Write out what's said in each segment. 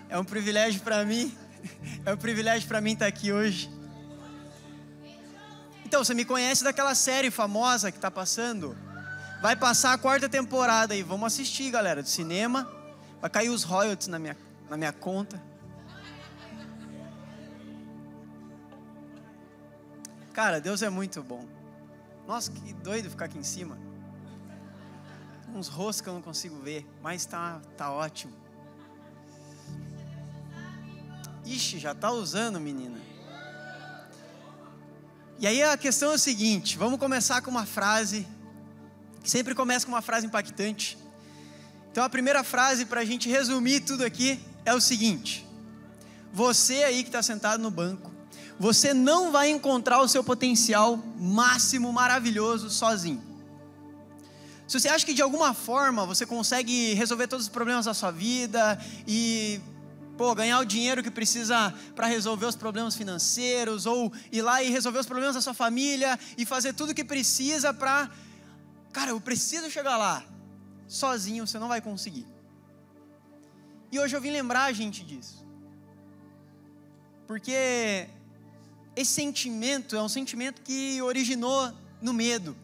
É um privilégio para mim. É um privilégio para mim estar aqui hoje. Então, você me conhece daquela série famosa que está passando? Vai passar a 4ª temporada aí. Vamos assistir, galera, do cinema. Vai cair os royalties na minha conta. Cara, Deus é muito bom. Nossa, que doido ficar aqui em cima. Uns rostos que eu não consigo ver, mas tá ótimo. Ixi, já tá usando, menina. E aí a questão é o seguinte, vamos começar com uma frase, que sempre começa com uma frase impactante. Então a primeira frase para a gente resumir tudo aqui é o seguinte: você aí que está sentado no banco, você não vai encontrar o seu potencial máximo, maravilhoso, sozinho. Se você acha que de alguma forma você consegue resolver todos os problemas da sua vida e ganhar o dinheiro que precisa para resolver os problemas financeiros, ou ir lá e resolver os problemas da sua família e fazer tudo o que precisa para... Cara, eu preciso chegar lá. Sozinho você não vai conseguir. E hoje eu vim lembrar a gente disso. Porque esse sentimento é um sentimento que originou no medo.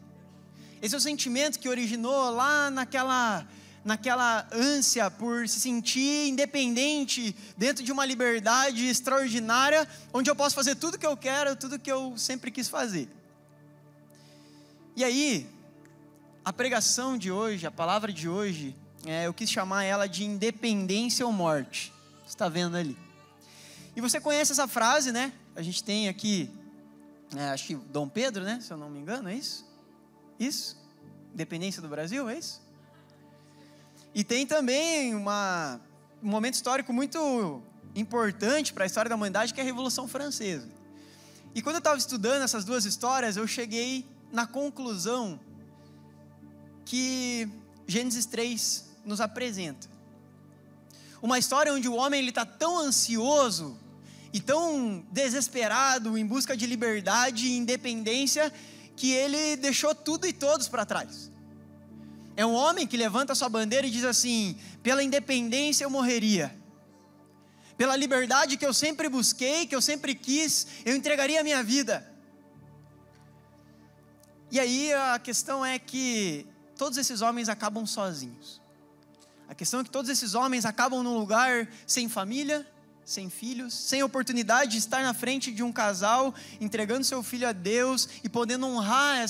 Esse é o sentimento que originou lá naquela ânsia por se sentir independente dentro de uma liberdade extraordinária, onde eu posso fazer tudo que eu quero, tudo que eu sempre quis fazer. E aí, a pregação de hoje, a palavra de hoje, eu quis chamar ela de independência ou morte. Você está vendo ali. E você conhece essa frase, né? A gente tem aqui, acho que Dom Pedro, né? Se eu não me engano, é isso? Isso? Independência do Brasil, é isso? E tem também um momento histórico muito importante para a história da humanidade, que é a Revolução Francesa. E quando eu estava estudando essas duas histórias, eu cheguei na conclusão que Gênesis 3 nos apresenta. Uma história onde o homem está tão ansioso e tão desesperado em busca de liberdade e independência, que ele deixou tudo e todos para trás. É um homem que levanta a sua bandeira e diz assim: pela independência eu morreria, pela liberdade que eu sempre busquei, que eu sempre quis, eu entregaria a minha vida. E aí a questão é que todos esses homens acabam sozinhos. A questão é que todos esses homens acabam num lugar sem família, sem filhos, sem oportunidade de estar na frente de um casal, entregando seu filho a Deus e podendo honrar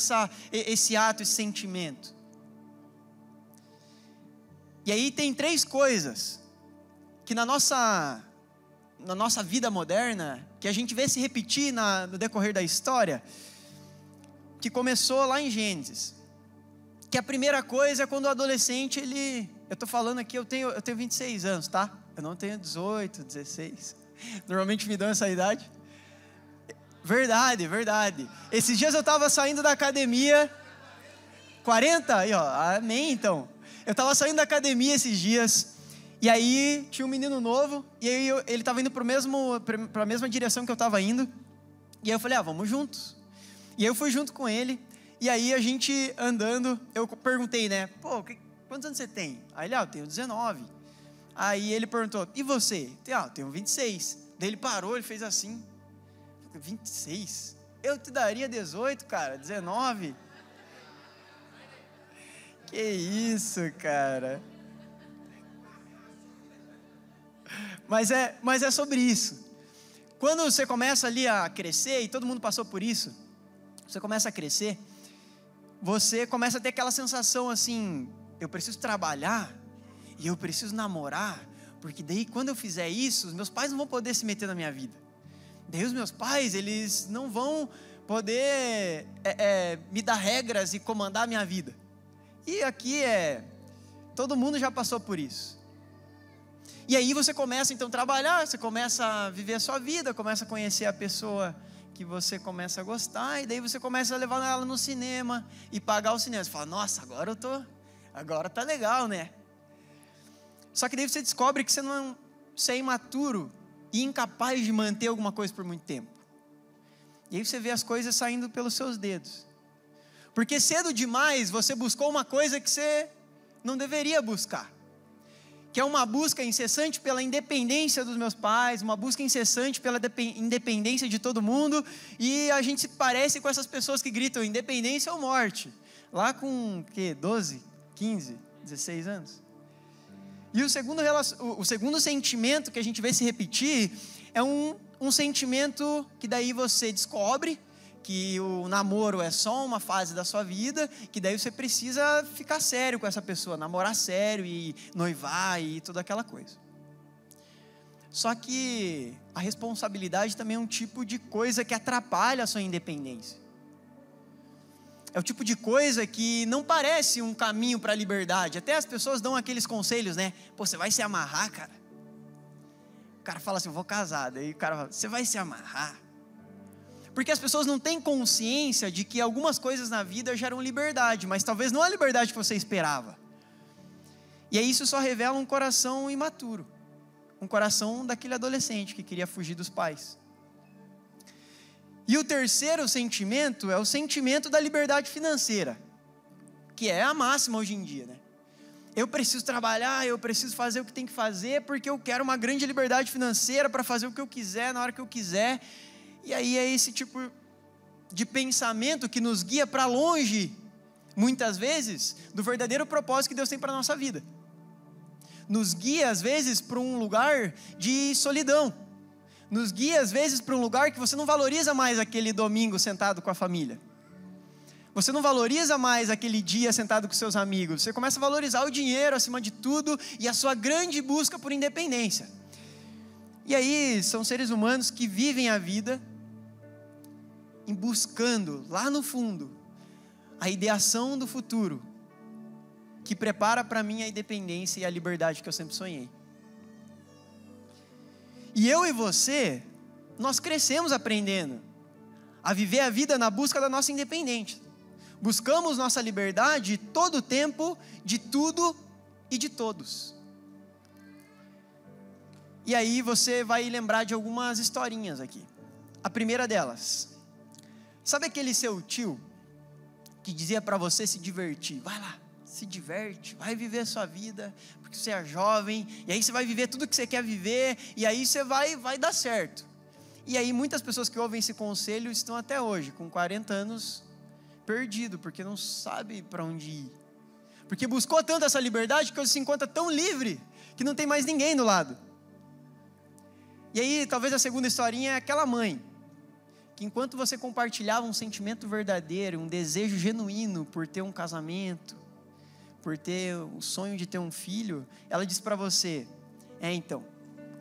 esse ato, esse sentimento. E aí tem 3 coisas que na nossa vida moderna, que a gente vê se repetir no decorrer da história, que começou lá em Gênesis. Que a primeira coisa é quando o adolescente, eu estou falando aqui, eu tenho 26 anos, tá? Eu não tenho 18, 16. Normalmente me dão essa idade. Verdade. Esses dias eu estava saindo da academia. 40? Aí, ó, amém então. Eu estava saindo da academia esses dias, e aí tinha um menino novo, e aí ele estava indo para a mesma direção que eu estava indo, e aí eu falei, vamos juntos. E aí eu fui junto com ele, e aí a gente andando, eu perguntei, né, quantos anos você tem? Aí ele, eu tenho 19. Aí ele perguntou, e você? Eu tenho 26. Daí ele parou, ele fez assim, 26? Eu te daria 18, cara, 19? Que isso, cara. Mas é sobre isso. Quando você começa ali a crescer, e todo mundo passou por isso, você começa a crescer, você começa a ter aquela sensação assim, eu preciso trabalhar, e eu preciso namorar, porque daí quando eu fizer isso, os meus pais não vão poder se meter na minha vida. Daí os meus pais, eles não vão poder me dar regras e comandar a minha vida. E aqui todo mundo já passou por isso. E aí você começa então a trabalhar, você começa a viver a sua vida, começa a conhecer a pessoa que você começa a gostar, e daí você começa a levar ela no cinema e pagar o cinema. Você fala, nossa, agora tá legal, né? Só que daí você descobre que você é imaturo e incapaz de manter alguma coisa por muito tempo. E aí você vê as coisas saindo pelos seus dedos. Porque cedo demais você buscou uma coisa que você não deveria buscar. que é uma busca incessante pela independência dos meus pais, uma busca incessante pela independência de todo mundo, e a gente se parece com essas pessoas que gritam independência ou morte, lá com 12, 15, 16 anos. E o segundo sentimento que a gente vê se repetir é um sentimento que daí você descobre que o namoro é só uma fase da sua vida, que daí você precisa ficar sério com essa pessoa, namorar sério e noivar e toda aquela coisa. Só que a responsabilidade também é um tipo de coisa que atrapalha a sua independência. É o tipo de coisa que não parece um caminho para a liberdade. Até as pessoas dão aqueles conselhos, né? Pô, você vai se amarrar, cara? O cara fala assim, eu vou casar. Daí o cara fala, você vai se amarrar? Porque as pessoas não têm consciência de que algumas coisas na vida geram liberdade, mas talvez não a liberdade que você esperava. E aí isso só revela um coração imaturo. Um coração daquele adolescente que queria fugir dos pais. E o terceiro sentimento é o sentimento da liberdade financeira, que é a máxima hoje em dia, né? Eu preciso trabalhar, eu preciso fazer o que tem que fazer, porque eu quero uma grande liberdade financeira para fazer o que eu quiser, na hora que eu quiser. E aí é esse tipo de pensamento que nos guia para longe, muitas vezes, do verdadeiro propósito que Deus tem para a nossa vida. Nos guia, às vezes, para um lugar de solidão. Nos guia, às vezes, para um lugar que você não valoriza mais aquele domingo sentado com a família. Você não valoriza mais aquele dia sentado com seus amigos. Você começa a valorizar o dinheiro acima de tudo e a sua grande busca por independência. E aí, são seres humanos que vivem a vida em buscando, lá no fundo, a ideação do futuro, que prepara para mim a independência e a liberdade que eu sempre sonhei. E eu e você, nós crescemos aprendendo a viver a vida na busca da nossa independência. Buscamos nossa liberdade todo o tempo, de tudo e de todos. E aí você vai lembrar de algumas historinhas aqui. A primeira delas, sabe aquele seu tio que dizia para você se divertir? Vai lá, se diverte, vai viver a sua vida, porque você é jovem, e aí você vai viver tudo que você quer viver, e aí você vai dar certo. E aí muitas pessoas que ouvem esse conselho estão até hoje, com 40 anos, perdido, porque não sabe para onde ir. Porque buscou tanto essa liberdade que hoje se encontra tão livre, que não tem mais ninguém do lado. E aí talvez a segunda historinha é aquela mãe, que enquanto você compartilhava um sentimento verdadeiro, um desejo genuíno por ter um casamento, por ter o sonho de ter um filho, ela diz para você, então,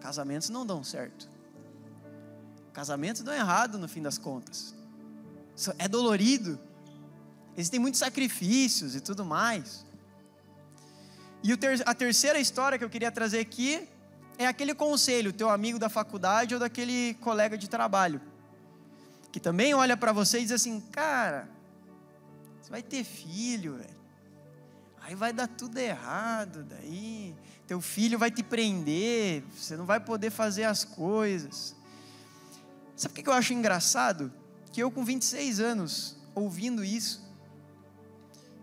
casamentos não dão certo. Casamentos dão errado no fim das contas. É dolorido. Existem muitos sacrifícios e tudo mais. E a terceira história que eu queria trazer aqui é aquele conselho, teu amigo da faculdade ou daquele colega de trabalho, que também olha para você e diz assim, cara, você vai ter filho, velho. Aí vai dar tudo errado, daí teu filho vai te prender, você não vai poder fazer as coisas. Sabe o que eu acho engraçado? Que eu com 26 anos, ouvindo isso,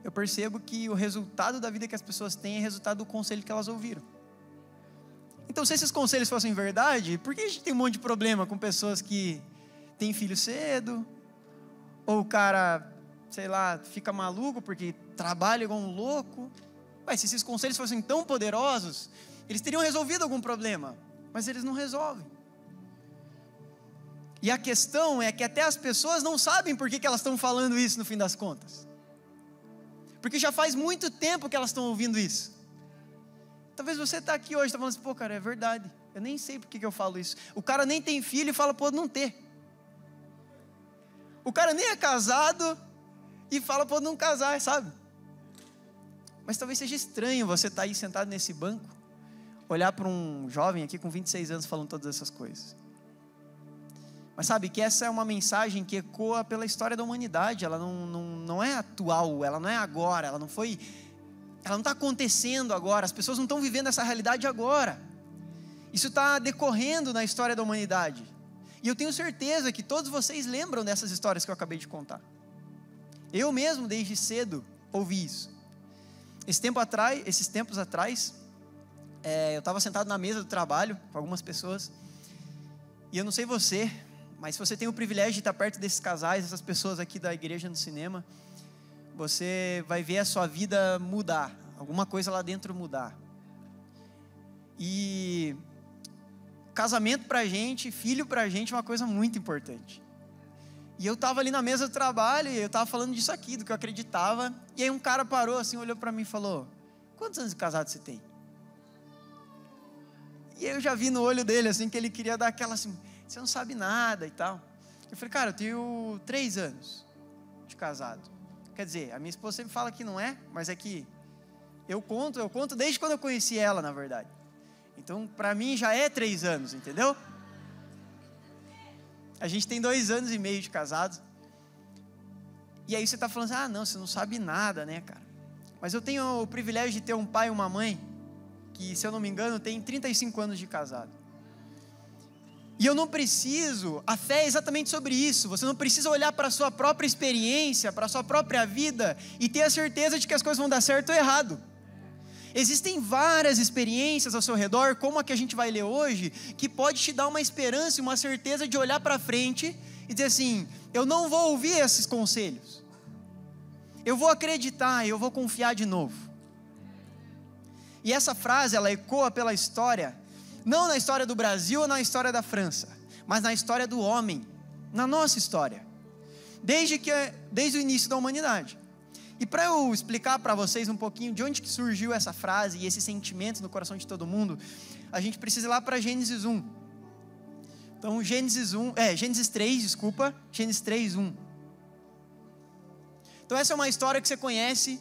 eu percebo que o resultado da vida que as pessoas têm é resultado do conselho que elas ouviram. Então, se esses conselhos fossem verdade, por que a gente tem um monte de problema com pessoas que têm filho cedo, ou o cara, sei lá, fica maluco porque trabalha igual um louco? Ué, se esses conselhos fossem tão poderosos, eles teriam resolvido algum problema, mas eles não resolvem. E a questão é que até as pessoas não sabem por que elas estão falando isso no fim das contas. Porque já faz muito tempo que elas estão ouvindo isso. Talvez você está aqui hoje, está falando assim, pô cara, é verdade, eu nem sei por que eu falo isso. O cara nem tem filho e fala, pode não ter. O cara nem é casado e fala, pode não casar, sabe? Mas talvez seja estranho você estar aí sentado nesse banco, olhar para um jovem aqui com 26 anos falando todas essas coisas. Mas sabe que essa é uma mensagem que ecoa pela história da humanidade, ela não é atual, ela não é agora, ela não está acontecendo agora, as pessoas não estão vivendo essa realidade agora. Isso está decorrendo na história da humanidade. E eu tenho certeza que todos vocês lembram dessas histórias que eu acabei de contar. Eu mesmo, desde cedo, ouvi isso. Esses tempos atrás, eu estava sentado na mesa do trabalho com algumas pessoas, e eu não sei você, mas se você tem o privilégio de estar perto desses casais, essas pessoas aqui da Igreja no Cinema, você vai ver a sua vida mudar, alguma coisa lá dentro mudar. E casamento pra gente, filho pra gente é uma coisa muito importante. E eu estava ali na mesa do trabalho, e eu estava falando disso aqui, do que eu acreditava, e aí um cara parou assim, olhou para mim e falou: quantos anos de casado você tem? E eu já vi no olho dele assim, que ele queria dar aquela assim, você não sabe nada e tal. Eu falei: cara, eu tenho 3 anos de casado. Quer dizer, a minha esposa sempre fala que não é, mas é que eu conto desde quando eu conheci ela, na verdade. Então, para mim já é 3 anos, entendeu? A gente tem 2 anos e meio de casado. E aí você está falando assim: não, você não sabe nada, né, cara? Mas eu tenho o privilégio de ter um pai e uma mãe que, se eu não me engano, tem 35 anos de casado. E eu não preciso, a fé é exatamente sobre isso. Você não precisa olhar para a sua própria experiência, para a sua própria vida e ter a certeza de que as coisas vão dar certo ou errado. Existem várias experiências ao seu redor, como a que a gente vai ler hoje, que pode te dar uma esperança e uma certeza de olhar para frente e dizer assim: eu não vou ouvir esses conselhos, eu vou acreditar, eu vou confiar de novo. E essa frase, ela ecoa pela história, não na história do Brasil ou na história da França, mas na história do homem, na nossa história, desde o início da humanidade. E para eu explicar para vocês um pouquinho de onde que surgiu essa frase e esses sentimentos no coração de todo mundo, a gente precisa ir lá para Gênesis 1. Então, Gênesis 3, 1. Então, essa é uma história que você conhece,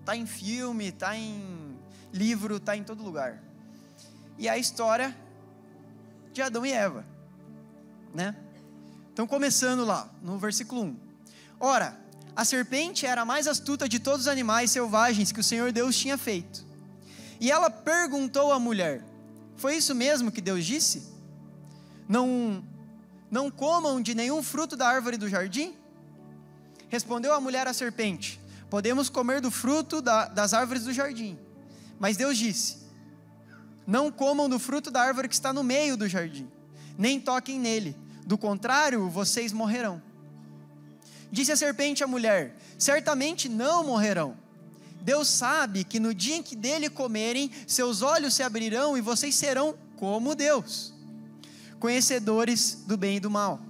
está em filme, está em livro, está em todo lugar. E é a história de Adão e Eva, né? Então, começando lá, no versículo 1. Ora, a serpente era a mais astuta de todos os animais selvagens que o Senhor Deus tinha feito. E ela perguntou à mulher: foi isso mesmo que Deus disse? Não comam de nenhum fruto da árvore do jardim? Respondeu a mulher à serpente: podemos comer do fruto das árvores do jardim. Mas Deus disse: não comam do fruto da árvore que está no meio do jardim, nem toquem nele, do contrário, vocês morrerão. Disse a serpente à mulher: certamente não morrerão. Deus sabe que no dia em que dele comerem, seus olhos se abrirão e vocês serão como Deus, conhecedores do bem e do mal.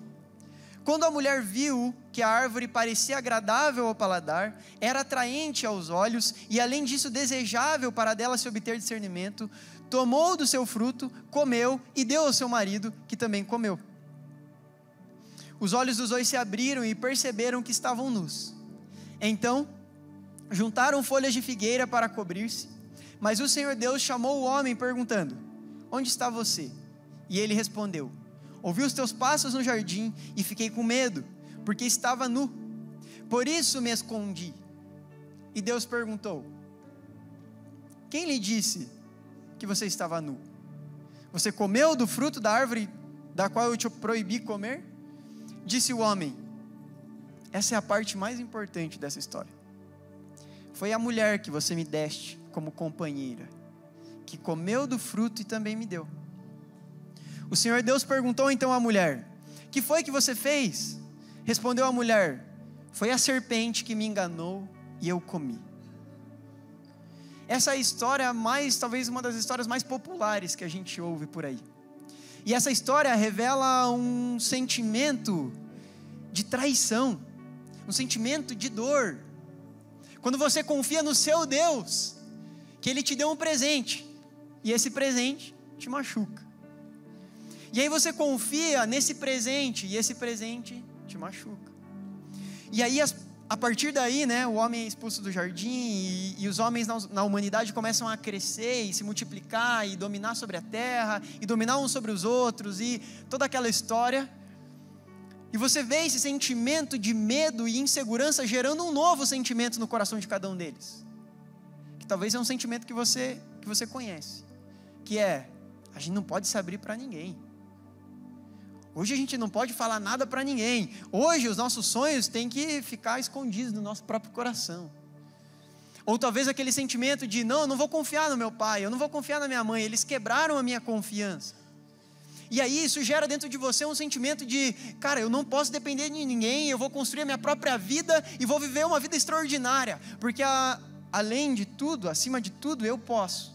Quando a mulher viu que a árvore parecia agradável ao paladar, era atraente aos olhos e além disso desejável para dela se obter discernimento, tomou do seu fruto, comeu e deu ao seu marido, que também comeu. Os olhos dos dois se abriram e perceberam que estavam nus. Então, juntaram folhas de figueira para cobrir-se. Mas o Senhor Deus chamou o homem perguntando: onde está você? E ele respondeu: ouvi os teus passos no jardim e fiquei com medo, porque estava nu. Por isso me escondi. E Deus perguntou: quem lhe disse que você estava nu? Você comeu do fruto da árvore da qual eu te proibi comer? Disse o homem: essa é a parte mais importante dessa história. Foi a mulher que você me deste como companheira, que comeu do fruto e também me deu. O Senhor Deus perguntou então à mulher: que foi que você fez? Respondeu a mulher: foi a serpente que me enganou e eu comi. Essa história é talvez uma das histórias mais populares que a gente ouve por aí. E essa história revela um sentimento de traição, um sentimento de dor. Quando você confia no seu Deus, que Ele te deu um presente, e esse presente te machuca. E aí você confia nesse presente, e esse presente te machuca. E aí a partir daí, né, o homem é expulso do jardim e os homens na humanidade começam a crescer e se multiplicar e dominar sobre a terra e dominar uns sobre os outros e toda aquela história. E você vê esse sentimento de medo e insegurança gerando um novo sentimento no coração de cada um deles, que talvez é um sentimento que você conhece, que é: a gente não pode se abrir para ninguém. Hoje a gente não pode falar nada para ninguém. Hoje os nossos sonhos têm que ficar escondidos no nosso próprio coração. Ou talvez aquele sentimento de, não, eu não vou confiar no meu pai, eu não vou confiar na minha mãe, eles quebraram a minha confiança. E aí isso gera dentro de você um sentimento de, cara, eu não posso depender de ninguém, eu vou construir a minha própria vida e vou viver uma vida extraordinária, porque além de tudo, acima de tudo, eu posso.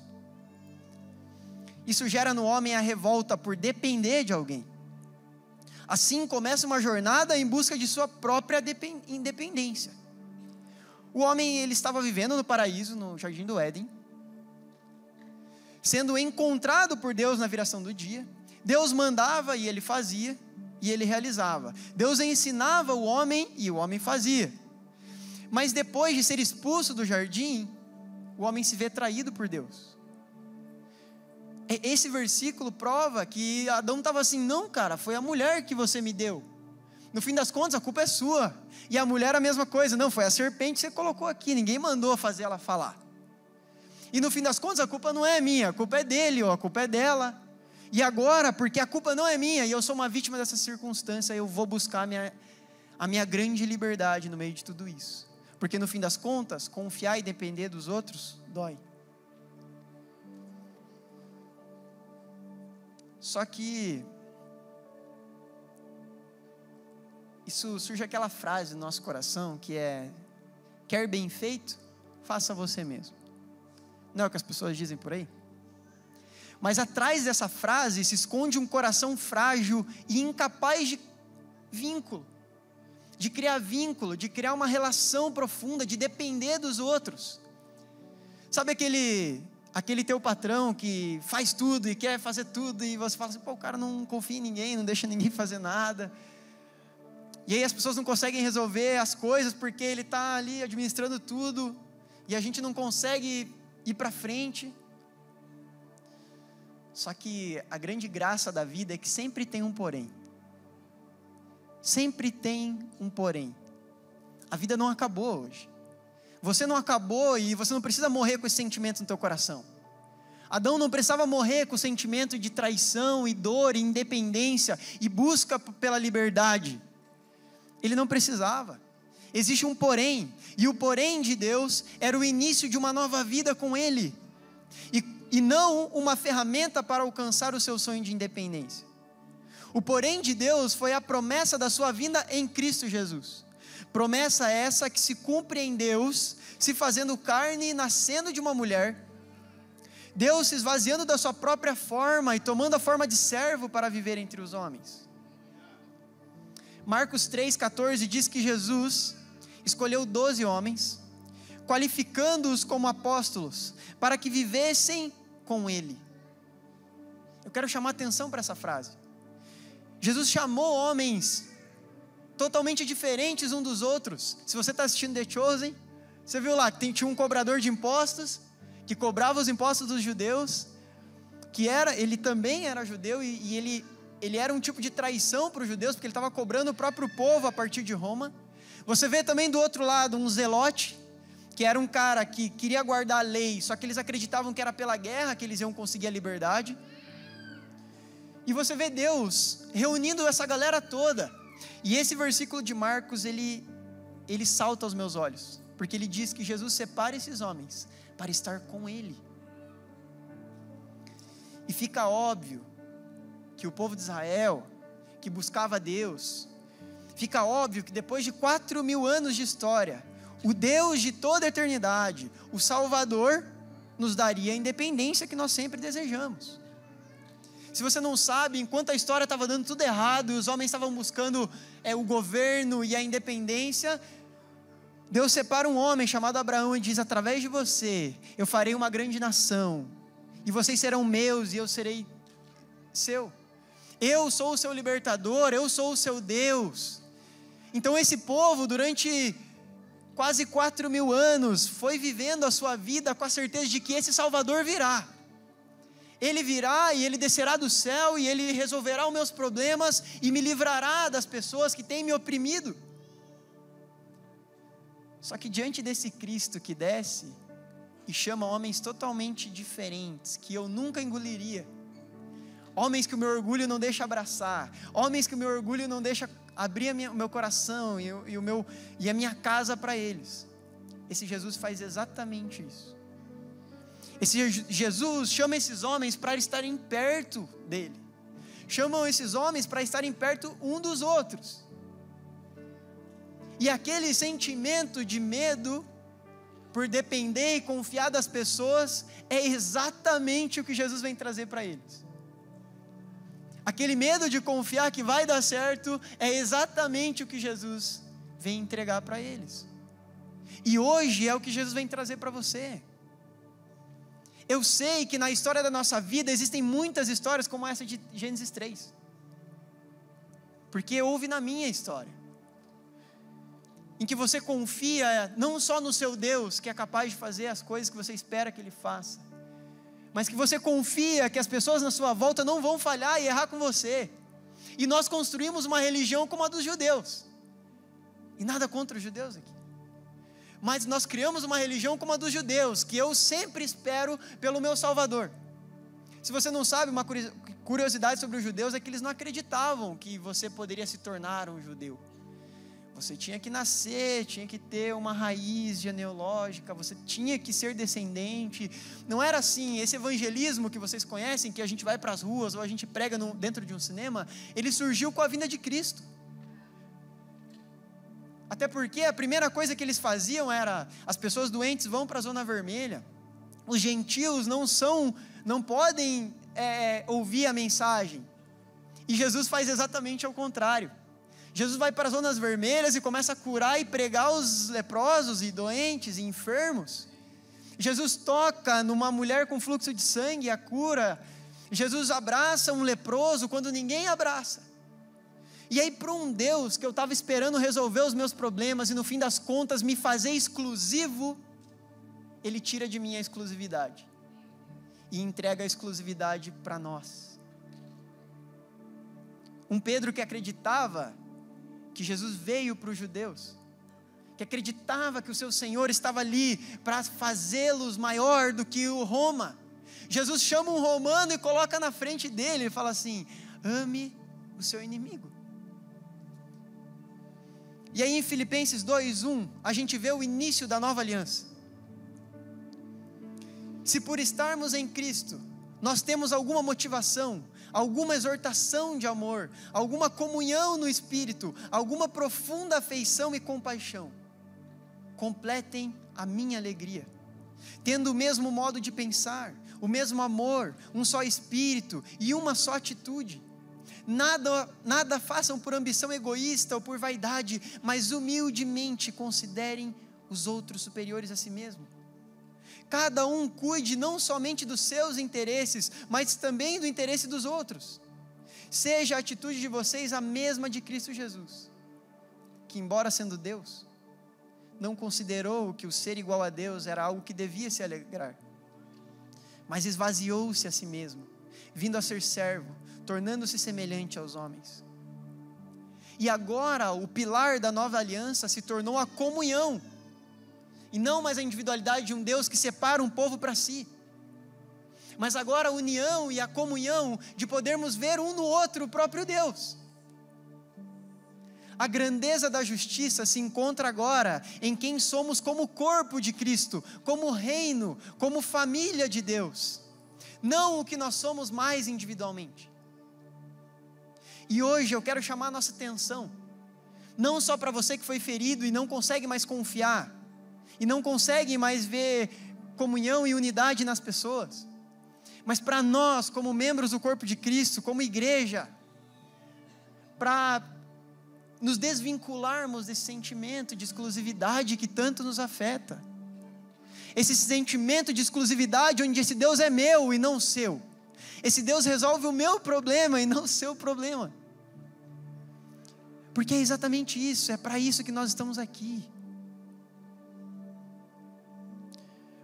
Isso gera no homem a revolta por depender de alguém. Assim começa uma jornada em busca de sua própria independência. O homem, ele estava vivendo no paraíso, no jardim do Éden, sendo encontrado por Deus na viração do dia. Deus mandava e ele fazia, e ele realizava. Deus ensinava o homem e o homem fazia. Mas depois de ser expulso do jardim, o homem se vê traído por Deus. Esse versículo prova que Adão estava assim, não, cara, foi a mulher que você me deu. No fim das contas, a culpa é sua. E a mulher a mesma coisa, não, foi a serpente que você colocou aqui, ninguém mandou fazer ela falar. E no fim das contas, a culpa não é minha, a culpa é dele ou a culpa é dela. E agora, porque a culpa não é minha e eu sou uma vítima dessa circunstância, eu vou buscar a minha grande liberdade no meio de tudo isso. Porque no fim das contas, confiar e depender dos outros dói. Só que isso surge aquela frase no nosso coração que é: quer bem feito, faça você mesmo. Não é o que as pessoas dizem por aí? Mas atrás dessa frase se esconde um coração frágil e incapaz de vínculo, de criar uma relação profunda, de depender dos outros. Sabe aquele teu patrão que faz tudo e quer fazer tudo e você fala assim, pô, o cara não confia em ninguém, não deixa ninguém fazer nada. E aí as pessoas não conseguem resolver as coisas porque ele está ali administrando tudo e a gente não consegue ir para frente. Só que a grande graça da vida é que sempre tem um porém. Sempre tem um porém. A vida não acabou hoje. Você não acabou e você não precisa morrer com esse sentimento no teu coração. Adão não precisava morrer com o sentimento de traição e dor e independência e busca pela liberdade. Ele não precisava. Existe um porém, e o porém de Deus era o início de uma nova vida com Ele, e não uma ferramenta para alcançar o seu sonho de independência. O porém de Deus foi a promessa da sua vinda em Cristo Jesus. Promessa essa que se cumpre em Deus, se fazendo carne e nascendo de uma mulher, Deus se esvaziando da sua própria forma e tomando a forma de servo para viver entre os homens. Marcos 3,14 diz que Jesus escolheu 12 homens, qualificando-os como apóstolos, para que vivessem com Ele. Eu quero chamar atenção para essa frase. Jesus chamou homens totalmente diferentes um dos outros. Se você está assistindo The Chosen, você viu lá que tinha um cobrador de impostos, que cobrava os impostos dos judeus, ele também era judeu, e ele era um tipo de traição para os judeus, porque ele estava cobrando o próprio povo a partir de Roma. Você vê também do outro lado um zelote, que era um cara que queria guardar a lei, só que eles acreditavam que era pela guerra que eles iam conseguir a liberdade. E você vê Deus reunindo essa galera toda. E esse versículo de Marcos, ele salta aos meus olhos, porque ele diz que Jesus separa esses homens para estar com Ele. E fica óbvio que o povo de Israel, que buscava Deus, fica óbvio que depois de 4.000 anos de história, o Deus de toda a eternidade, o Salvador, nos daria a independência que nós sempre desejamos. Se você não sabe, enquanto a história estava dando tudo errado, e os homens estavam buscando o governo e a independência, Deus separa um homem chamado Abraão e diz: através de você, eu farei uma grande nação, e vocês serão meus e eu serei seu. Eu sou o seu libertador, eu sou o seu Deus. Então esse povo, durante quase 4.000 anos, foi vivendo a sua vida com a certeza de que esse Salvador virá. Ele virá e Ele descerá do céu e Ele resolverá os meus problemas e me livrará das pessoas que têm me oprimido. Só que diante desse Cristo que desce e chama homens totalmente diferentes, que eu nunca engoliria, homens que o meu orgulho não deixa abraçar, homens que o meu orgulho não deixa abrir o meu coração e a minha casa para eles, esse Jesus faz exatamente isso. Esse Jesus chama esses homens para estarem perto dele. Chamam esses homens para estarem perto um dos outros. E aquele sentimento de medo por depender e confiar das pessoas é exatamente o que Jesus vem trazer para eles. Aquele medo de confiar que vai dar certo é exatamente o que Jesus vem entregar para eles. E hoje é o que Jesus vem trazer para você. Eu sei que na história da nossa vida existem muitas histórias como essa de Gênesis 3. Porque houve na minha história. Em que você confia não só no seu Deus, que é capaz de fazer as coisas que você espera que Ele faça, mas que você confia que as pessoas na sua volta não vão falhar e errar com você. E nós construímos uma religião como a dos judeus. E nada contra os judeus aqui. Mas nós criamos uma religião como a dos judeus, que eu sempre espero pelo meu Salvador. Se você não sabe, uma curiosidade sobre os judeus é que eles não acreditavam que você poderia se tornar um judeu. Você tinha que nascer, tinha que ter uma raiz genealógica, você tinha que ser descendente. Não era assim, esse evangelismo que vocês conhecem, que a gente vai para as ruas ou a gente prega dentro de um cinema, ele surgiu com a vinda de Cristo. Até porque a primeira coisa que eles faziam era, as pessoas doentes vão para a zona vermelha, os gentios não podem ouvir a mensagem. E Jesus faz exatamente ao contrário. Jesus vai para as zonas vermelhas e começa a curar e pregar os leprosos e doentes e enfermos. Jesus toca numa mulher com fluxo de sangue e a cura. Jesus abraça um leproso quando ninguém abraça. E aí, para um Deus que eu estava esperando resolver os meus problemas e no fim das contas me fazer exclusivo, Ele tira de mim a exclusividade e entrega a exclusividade para nós. Um Pedro que acreditava que Jesus veio para os judeus, que acreditava que o seu Senhor estava ali para fazê-los maior do que o Roma. Jesus chama um romano e coloca na frente dele e fala assim: ame o seu inimigo. E aí em Filipenses 2:1, a gente vê o início da nova aliança. Se por estarmos em Cristo, nós temos alguma motivação, alguma exortação de amor, alguma comunhão no Espírito, alguma profunda afeição e compaixão, completem a minha alegria, tendo o mesmo modo de pensar, o mesmo amor, um só Espírito e uma só atitude. Nada façam por ambição egoísta ou por vaidade, mas humildemente considerem os outros superiores a si mesmo. Cada um cuide não somente dos seus interesses, mas também do interesse dos outros. Seja a atitude de vocês a mesma de Cristo Jesus, que embora sendo Deus, não considerou que o ser igual a Deus era algo que devia se alegrar, mas esvaziou-se a si mesmo, vindo a ser servo, tornando-se semelhante aos homens. E agora o pilar da nova aliança se tornou a comunhão, e não mais a individualidade de um Deus que separa um povo para si, mas agora a união e a comunhão de podermos ver um no outro o próprio Deus. A grandeza da justiça se encontra agora em quem somos como corpo de Cristo, como reino, como família de Deus, não o que nós somos mais individualmente. E hoje eu quero chamar a nossa atenção, não só para você que foi ferido e não consegue mais confiar, e não consegue mais ver comunhão e unidade nas pessoas, mas para nós como membros do corpo de Cristo, como igreja, para nos desvincularmos desse sentimento de exclusividade que tanto nos afeta, esse sentimento de exclusividade onde esse Deus é meu e não seu, esse Deus resolve o meu problema e não o seu problema, porque é exatamente isso, é para isso que nós estamos aqui.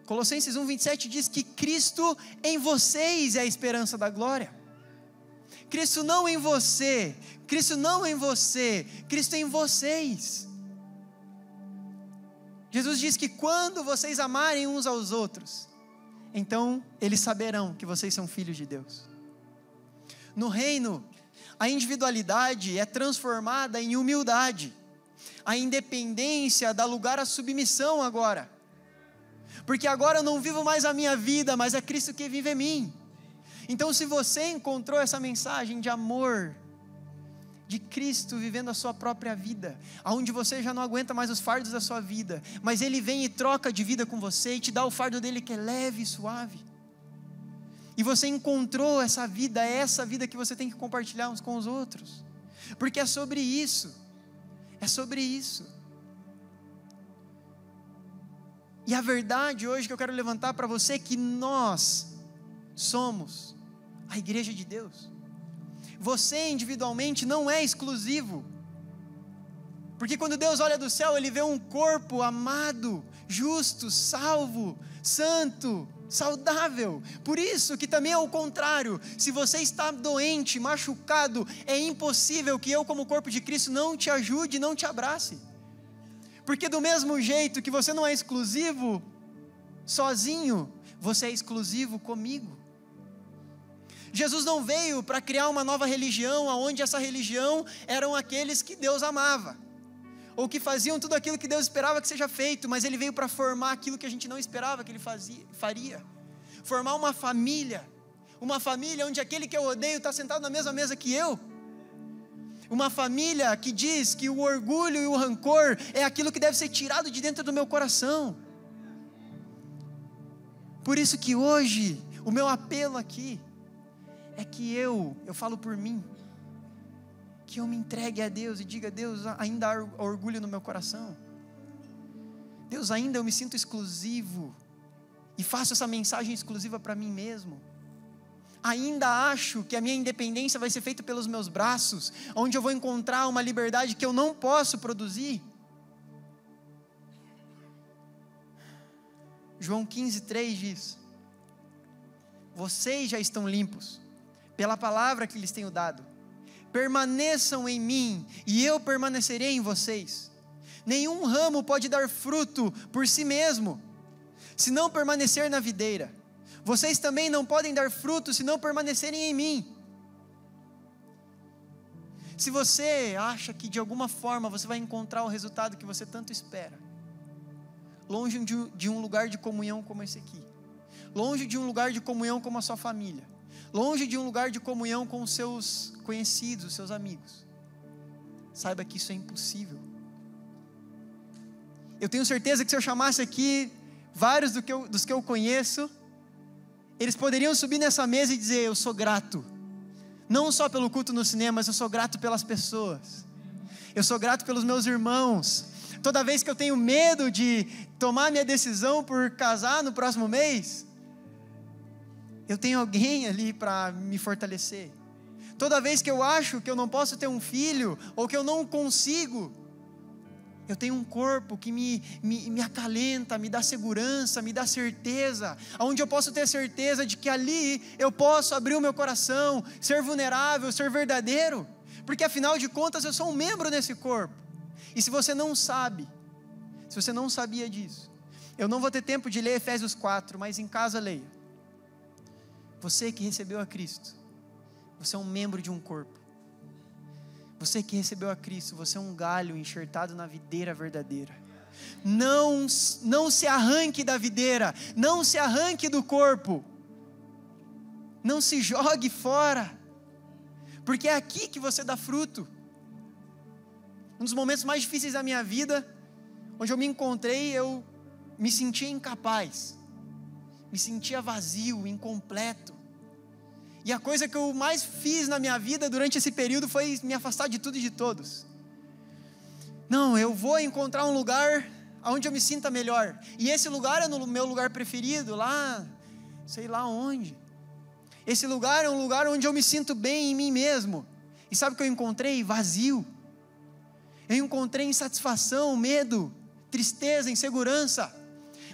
Colossenses 1:27 diz que Cristo em vocês é a esperança da glória. Cristo não em você, Cristo não em você, Cristo em vocês. Jesus diz que quando vocês amarem uns aos outros, então eles saberão que vocês são filhos de Deus. No reino, a individualidade é transformada em humildade. A independência dá lugar à submissão agora. porque agora eu não vivo mais a minha vida, mas é Cristo que vive em mim. Então, se você encontrou essa mensagem de amor, de Cristo vivendo a sua própria vida, onde você já não aguenta mais os fardos da sua vida, mas Ele vem e troca de vida com você e te dá o fardo dele que é leve e suave, e você encontrou essa vida, é essa vida que você tem que compartilhar uns com os outros, porque é sobre isso, e a verdade hoje que eu quero levantar para você é que nós somos a igreja de Deus. Você individualmente não é exclusivo, porque quando Deus olha do céu, Ele vê um corpo amado, justo, salvo, santo, saudável. Por isso que também é o contrário, se você está doente, machucado, é impossível que eu, como corpo de Cristo, não te ajude, não te abrace, porque do mesmo jeito que você não é exclusivo sozinho, você é exclusivo comigo. Jesus não veio para criar uma nova religião, onde essa religião eram aqueles que Deus amava, ou que faziam tudo aquilo que Deus esperava que seja feito, mas Ele veio para formar aquilo que a gente não esperava que Ele faria, formar uma família onde aquele que eu odeio está sentado na mesma mesa que eu, uma família que diz que o orgulho e o rancor é aquilo que deve ser tirado de dentro do meu coração. Por isso que hoje, o meu apelo aqui, é que eu falo por mim, que eu me entregue a Deus e diga: Deus, ainda há orgulho no meu coração, Deus, ainda eu me sinto exclusivo, e faço essa mensagem exclusiva para mim mesmo, ainda acho que a minha independência vai ser feita pelos meus braços, onde eu vou encontrar uma liberdade que eu não posso produzir. João 15:3 diz: vocês já estão limpos pela palavra que lhes tenho dado, permaneçam em mim e eu permanecerei em vocês. Nenhum ramo pode dar fruto por si mesmo, se não permanecer na videira. Vocês também não podem dar fruto se não permanecerem em mim. Se você acha que de alguma forma você vai encontrar o resultado que você tanto espera, longe de um lugar de comunhão como esse aqui, longe de um lugar de comunhão como a sua família, longe de um lugar de comunhão com os seus conhecidos, os seus amigos, saiba que isso é impossível. Eu tenho certeza que se eu chamasse aqui vários dos que eu conheço, eles poderiam subir nessa mesa e dizer: eu sou grato, não só pelo culto no cinema, mas eu sou grato pelas pessoas, eu sou grato pelos meus irmãos. Toda vez que eu tenho medo de tomar minha decisão por casar no próximo mês, eu tenho alguém ali para me fortalecer. Toda vez que eu acho que eu não posso ter um filho, ou que eu não consigo, eu tenho um corpo que me acalenta, me dá segurança, me dá certeza, onde eu posso ter certeza de que ali eu posso abrir o meu coração, ser vulnerável, ser verdadeiro, porque afinal de contas eu sou um membro desse corpo. E se você não sabe, se você não sabia disso, eu não vou ter tempo de ler Efésios 4, mas em casa leia. Você que recebeu a Cristo, você é um membro de um corpo. Você que recebeu a Cristo, você é um galho enxertado na videira verdadeira. Não se arranque da videira, não se arranque do corpo, não se jogue fora, porque é aqui que você dá fruto. Um dos momentos mais difíceis da minha vida, onde eu me encontrei, eu me sentia incapaz, me sentia vazio, incompleto, e a coisa que eu mais fiz na minha vida durante esse período foi me afastar de tudo e de todos. Não, eu vou encontrar um lugar onde eu me sinta melhor, e esse lugar é no meu lugar preferido, lá, sei lá onde. Esse lugar é um lugar onde eu me sinto bem em mim mesmo. E sabe o que eu encontrei? Vazio. Eu encontrei insatisfação, medo, tristeza, insegurança.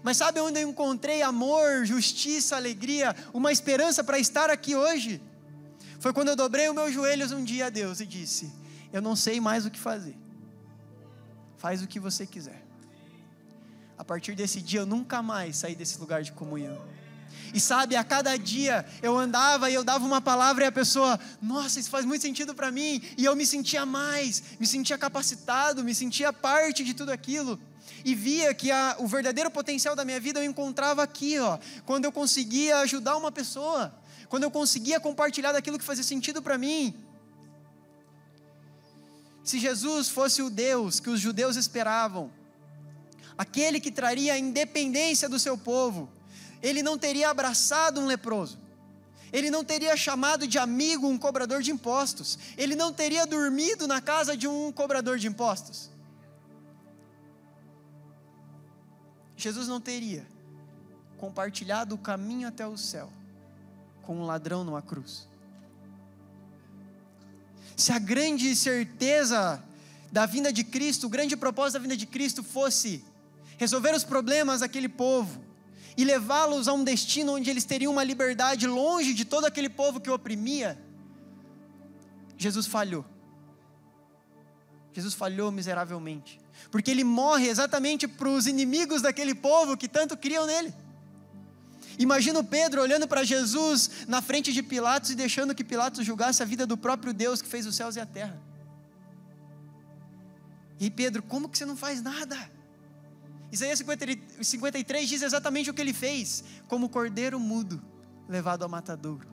Mas sabe onde eu encontrei amor, justiça, alegria, uma esperança para estar aqui hoje? Foi quando eu dobrei os meus joelhos um dia a Deus e disse: eu não sei mais o que fazer, faz o que você quiser. A partir desse dia eu nunca mais saí desse lugar de comunhão. E sabe, a cada dia eu andava e eu dava uma palavra e a pessoa: nossa, isso faz muito sentido para mim. E eu me sentia capacitado, me sentia parte de tudo aquilo. e via que o verdadeiro potencial da minha vida eu encontrava aqui, quando eu conseguia ajudar uma pessoa, quando eu conseguia compartilhar daquilo que fazia sentido para mim. Se Jesus fosse o Deus que os judeus esperavam, aquele que traria a independência do seu povo, ele não teria abraçado um leproso, ele não teria chamado de amigo um cobrador de impostos, ele não teria dormido na casa de um cobrador de impostos. Jesus não teria compartilhado o caminho até o céu com um ladrão numa cruz. Se a grande certeza da vinda de Cristo, o grande propósito da vinda de Cristo fosse resolver os problemas daquele povo e levá-los a um destino onde eles teriam uma liberdade longe de todo aquele povo que o oprimia, Jesus falhou. Jesus falhou miseravelmente, porque ele morre exatamente para os inimigos daquele povo que tanto criam nele. Imagina o Pedro olhando para Jesus na frente de Pilatos e deixando que Pilatos julgasse a vida do próprio Deus que fez os céus e a terra. E Pedro, como que você não faz nada? Isaías 53 diz exatamente o que ele fez, como cordeiro mudo levado ao matadouro.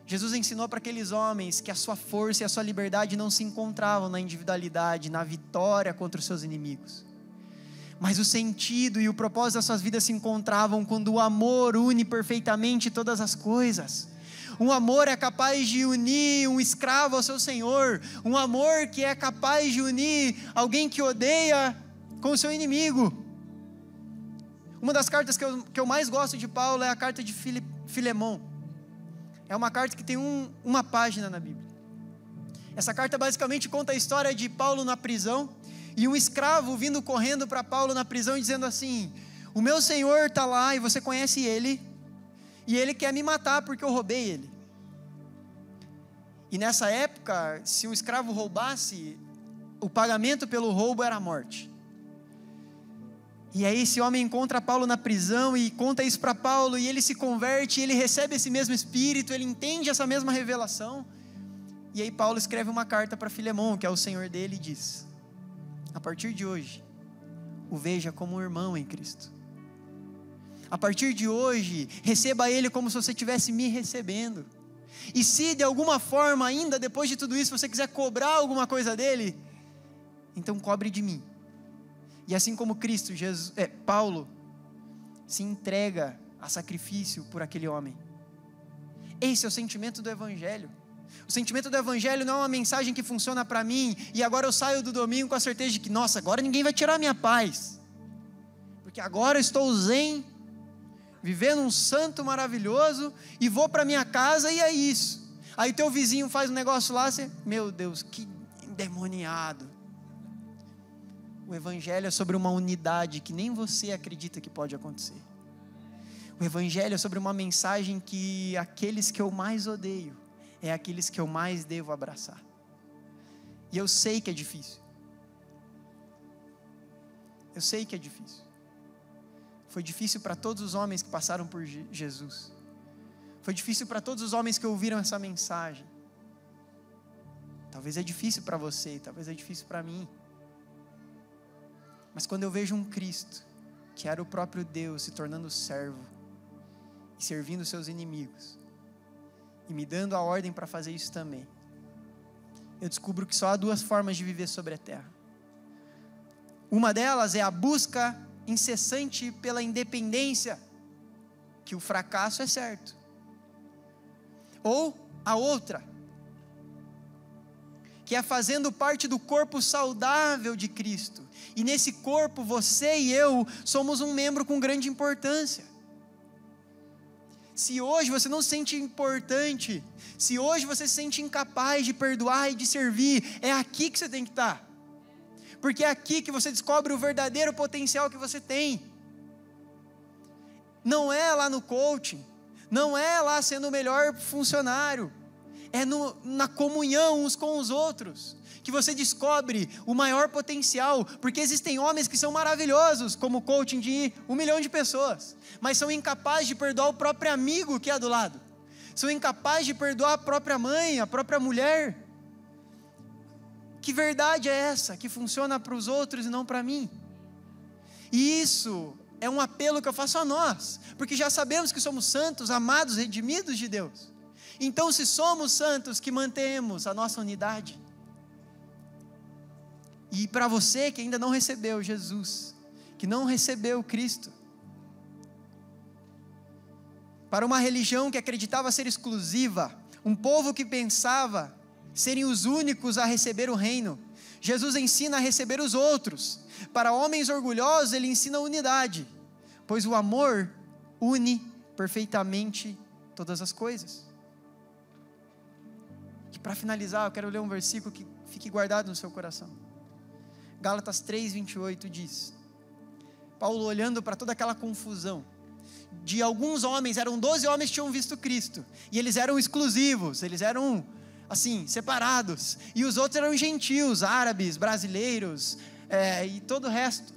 Jesus ensinou para aqueles homens que a sua força e a sua liberdade não se encontravam na individualidade, na vitória contra os seus inimigos, mas o sentido e o propósito das suas vidas se encontravam quando o amor une perfeitamente todas as coisas. Um amor é capaz de unir um escravo ao seu senhor, um amor que é capaz de unir alguém que odeia com o seu inimigo. Uma das cartas que eu mais gosto de Paulo é a carta de Filemon. É uma carta que tem uma página na Bíblia. Essa carta basicamente conta a história de Paulo na prisão, e um escravo vindo correndo para Paulo na prisão e dizendo assim: o meu senhor está lá e você conhece ele, e ele quer me matar porque eu roubei ele. E nessa época, se um escravo roubasse, o pagamento pelo roubo era a morte. E aí esse homem encontra Paulo na prisão e conta isso para Paulo, e ele se converte, ele recebe esse mesmo espírito, ele entende essa mesma revelação. E aí Paulo escreve uma carta para Filemon, que é o senhor dele, e diz: a partir de hoje, o veja como um irmão em Cristo. A partir de hoje, receba ele como se você estivesse me recebendo. E se de alguma forma ainda, depois de tudo isso, você quiser cobrar alguma coisa dele, então cobre de mim. E assim como Cristo, Paulo se entrega a sacrifício por aquele homem. Esse é o sentimento do Evangelho. O sentimento do Evangelho não é uma mensagem que funciona para mim, e agora eu saio do domingo com a certeza de que, nossa, agora ninguém vai tirar a minha paz, porque agora eu estou zen, vivendo um santo maravilhoso, e vou para minha casa e é isso. Aí teu vizinho faz um negócio lá, você, meu Deus, que endemoniado. O Evangelho é sobre uma unidade que nem você acredita que pode acontecer. O Evangelho é sobre uma mensagem que aqueles que eu mais odeio é aqueles que eu mais devo abraçar. E eu sei que é difícil. Eu sei que é difícil. Foi difícil para todos os homens que passaram por Jesus. Foi difícil para todos os homens que ouviram essa mensagem. Talvez é difícil para você, talvez é difícil para mim. Mas quando eu vejo um Cristo, que era o próprio Deus, se tornando servo, e servindo seus inimigos, e me dando a ordem para fazer isso também, eu descubro que só há duas formas de viver sobre a terra. Uma delas é a busca incessante pela independência, que o fracasso é certo. Ou a outra, que é fazendo parte do corpo saudável de Cristo. E nesse corpo, você e eu somos um membro com grande importância. Se hoje você não se sente importante, se hoje você se sente incapaz de perdoar e de servir, é aqui que você tem que estar. Porque é aqui que você descobre o verdadeiro potencial que você tem. Não é lá no coaching, não é lá sendo o melhor funcionário, é na comunhão uns com os outros, que você descobre o maior potencial, porque existem homens que são maravilhosos, como coaching de 1 milhão de pessoas, mas são incapazes de perdoar o próprio amigo que é do lado, são incapazes de perdoar a própria mãe, a própria mulher, Que verdade é essa que funciona para os outros e não para mim? E isso é um apelo que eu faço a nós, porque já sabemos que somos santos, amados, redimidos de Deus. Então, se somos santos, que mantemos a nossa unidade. E para você que ainda não recebeu Jesus, que não recebeu Cristo, para uma religião que acreditava ser exclusiva, um povo que pensava serem os únicos a receber o reino, Jesus ensina a receber os outros. Para homens orgulhosos, ele ensina a unidade, pois o amor une perfeitamente todas as coisas. E para finalizar, eu quero ler um versículo que fique guardado no seu coração. Gálatas 3:28 diz, Paulo olhando para toda aquela confusão, de alguns homens, eram 12 homens que tinham visto Cristo, e eles eram exclusivos, eles eram assim, separados, e os outros eram gentios, árabes, brasileiros, e todo o resto,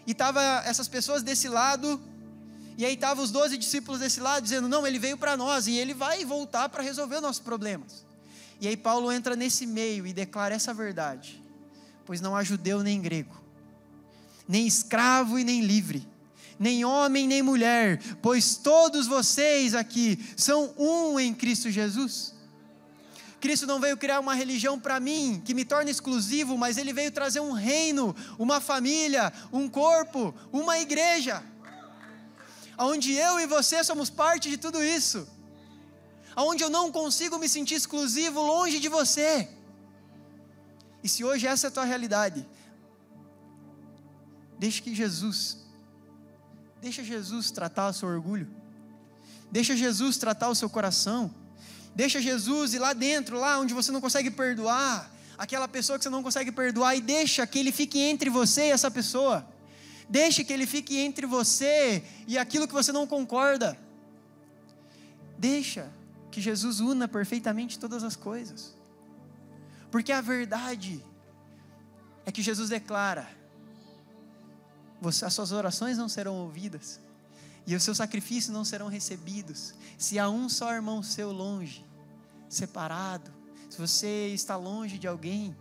e estavam essas pessoas desse lado, e aí estavam os 12 discípulos desse lado, dizendo, não, ele veio para nós, e ele vai voltar para resolver os nossos problemas, e aí Paulo entra nesse meio, e declara essa verdade, pois não há judeu nem grego, nem escravo e nem livre, nem homem nem mulher, pois todos vocês aqui são um em Cristo Jesus. Cristo não veio criar uma religião para mim, que me torna exclusivo, mas Ele veio trazer um reino, uma família, um corpo, uma igreja, onde eu e você somos parte de tudo isso, onde eu não consigo me sentir exclusivo longe de você. E se hoje essa é a tua realidade, deixa Jesus tratar o seu orgulho, deixa Jesus tratar o seu coração, deixa Jesus ir lá dentro, lá onde você não consegue perdoar, aquela pessoa que você não consegue perdoar, e deixa que Ele fique entre você e essa pessoa, deixa que Ele fique entre você e aquilo que você não concorda, deixa que Jesus una perfeitamente todas as coisas, porque a verdade é que Jesus declara, as suas orações não serão ouvidas, e os seus sacrifícios não serão recebidos, se há um só irmão seu longe, separado, se você está longe de alguém.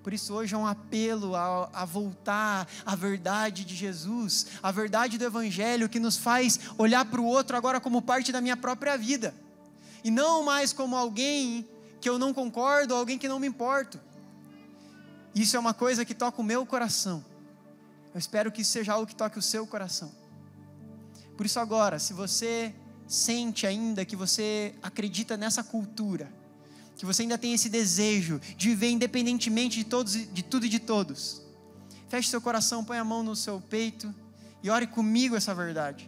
Por isso hoje é um apelo a voltar à verdade de Jesus, a verdade do Evangelho, que nos faz olhar para o outro agora como parte da minha própria vida, e não mais como alguém que eu não concordo, alguém que não me importo. Isso é uma coisa que toca o meu coração, eu espero que isso seja algo que toque o seu coração. Por isso agora, se você sente ainda que você acredita nessa cultura, que você ainda tem esse desejo de viver independentemente de tudo e de todos, feche seu coração, põe a mão no seu peito e ore comigo essa verdade.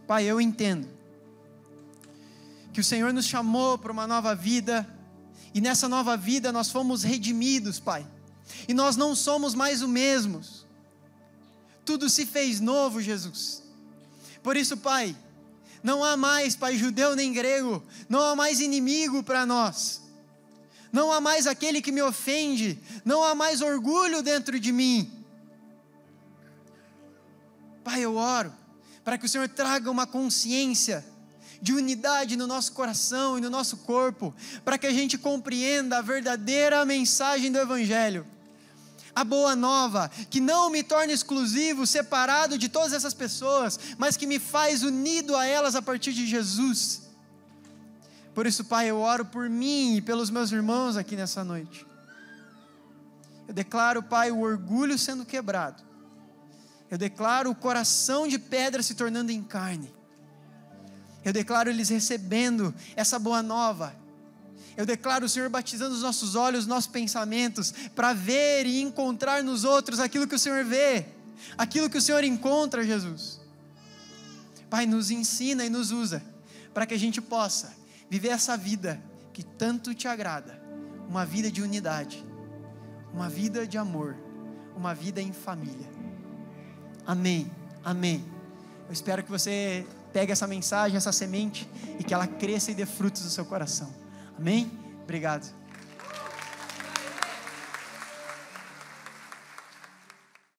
Pai, eu entendo que o Senhor nos chamou para uma nova vida, e nessa nova vida nós fomos redimidos, Pai, e nós não somos mais os mesmos, tudo se fez novo, Jesus. Por isso, Pai, não há mais, Pai, judeu nem grego, não há mais inimigo para nós, não há mais aquele que me ofende, não há mais orgulho dentro de mim. Pai, eu oro para que o Senhor traga uma consciência de unidade no nosso coração e no nosso corpo, para que a gente compreenda a verdadeira mensagem do Evangelho, a boa nova, que não me torna exclusivo, separado de todas essas pessoas, mas que me faz unido a elas a partir de Jesus. Por isso, Pai, eu oro por mim e pelos meus irmãos aqui nessa noite. Eu declaro, Pai, o orgulho sendo quebrado, eu declaro o coração de pedra se tornando em carne, eu declaro eles recebendo essa boa nova. Eu declaro o Senhor batizando os nossos olhos, os nossos pensamentos, para ver e encontrar nos outros aquilo que o Senhor vê, aquilo que o Senhor encontra, Jesus. Pai, nos ensina e nos usa, para que a gente possa viver essa vida que tanto te agrada, uma vida de unidade, uma vida de amor, uma vida em família. Amém, amém. Eu espero que você pegue essa mensagem, essa semente, e que ela cresça e dê frutos no seu coração. Amém? Obrigado.